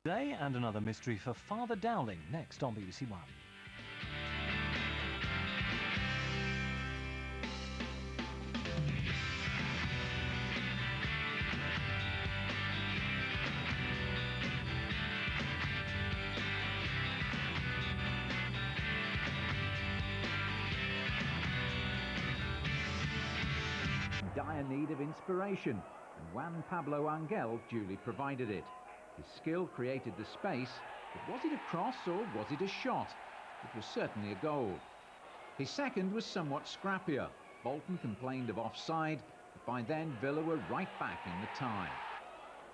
Today, and another mystery for Father Dowling, next on BBC One. Dire need of inspiration, and Juan Pablo Angel duly provided it. His skill created the space, but was it a cross or was it a shot? It was certainly a goal. His second was somewhat scrappier. Bolton complained of offside, but by then Villa were right back in the tie.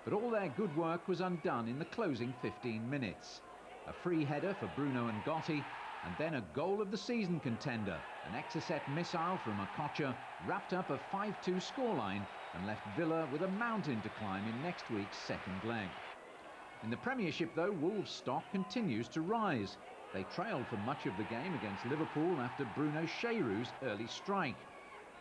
But all their good work was undone in the closing 15 minutes. A free header for Bruno Ngotti, and then a goal of the season contender. An Exocet missile from Okocha wrapped up a 5-2 scoreline and left Villa with a mountain to climb in next week's second leg. In the Premiership though, Wolves' stock continues to rise. They trailed for much of the game against Liverpool after Bruno Cherou's early strike.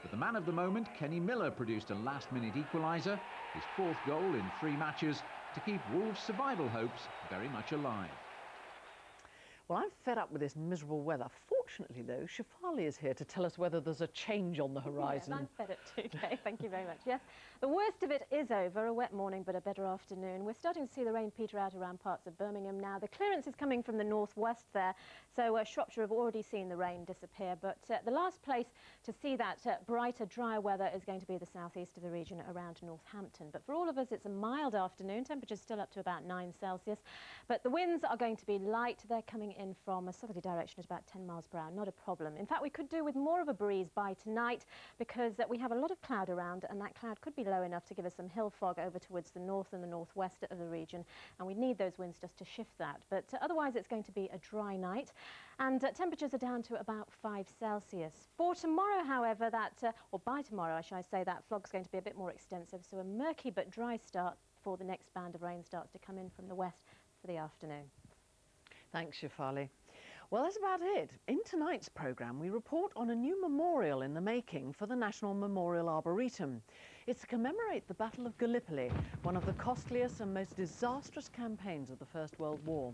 But the man of the moment, Kenny Miller, produced a last-minute equaliser, his fourth goal in 3 matches, to keep Wolves' survival hopes very much alive. Well, I'm fed up with this miserable weather. Fortunately, though, Shefali is here to tell us whether there's a change on the horizon. Yes, I'm fed up too, Kay. Thank you very much. Yes, the worst of it is over. A wet morning, but a better afternoon. We're starting to see the rain peter out around parts of Birmingham now. The clearance is coming from the northwest there, so Shropshire have already seen the rain disappear. But the last place to see that brighter, drier weather is going to be the southeast of the region around Northampton. But for all of us, it's a mild afternoon. Temperatures still up to about 9 Celsius. But the winds are going to be light. They're coming in from a southerly direction at about 10 miles per hour, not a problem. In fact, we could do with more of a breeze by tonight because we have a lot of cloud around, and that cloud could be low enough to give us some hill fog over towards the north and the northwest of the region, and we need those winds just to shift that. But otherwise, it's going to be a dry night, and temperatures are down to about 5 Celsius. For tomorrow, however, or by tomorrow, I should say, that fog's going to be a bit more extensive, so a murky but dry start before the next band of rain starts to come in from the west for the afternoon. Thanks, Shefali. Well, that's about it. In tonight's programme, we report on a new memorial in the making for the National Memorial Arboretum. It's to commemorate the Battle of Gallipoli, one of the costliest and most disastrous campaigns of the First World War.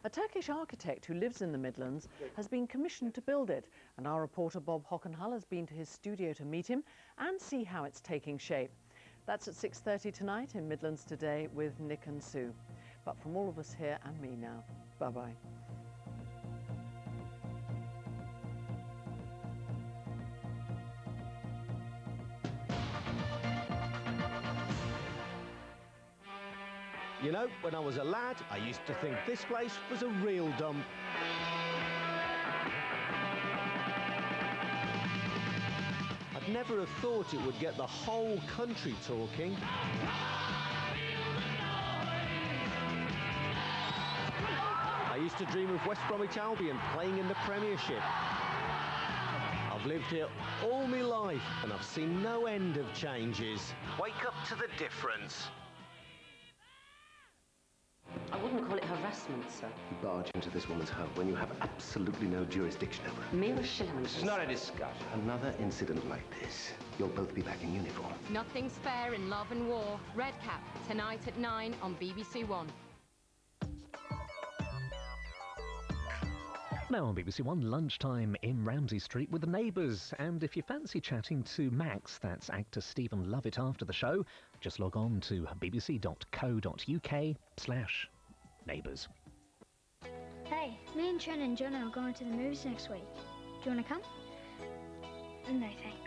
A Turkish architect who lives in the Midlands has been commissioned to build it, and our reporter Bob Hockenhull has been to his studio to meet him and see how it's taking shape. That's at 6:30 tonight in Midlands Today with Nick and Sue. But from all of us here and me now, bye-bye. You know, when I was a lad, I used to think this place was a real dump. I'd never have thought it would get the whole country talking. I used to dream of West Bromwich Albion playing in the Premiership. I've lived here all my life and I've seen no end of changes. Wake up to the difference. I wouldn't call it harassment, sir. You barge into this woman's home when you have absolutely no jurisdiction over her. Mere shilling. This is not a discussion. Another incident like this, you'll both be back in uniform. Nothing's fair in love and war. Red Cap, tonight at 9 on BBC1. Now on BBC One, lunchtime in Ramsey Street with the neighbours. And if you fancy chatting to Max, that's actor Stephen Lovett, after the show, just log on to bbc.co.uk/neighbours. Hey, me and Chen and John are going to the movies next week. Do you want to come? No, thanks.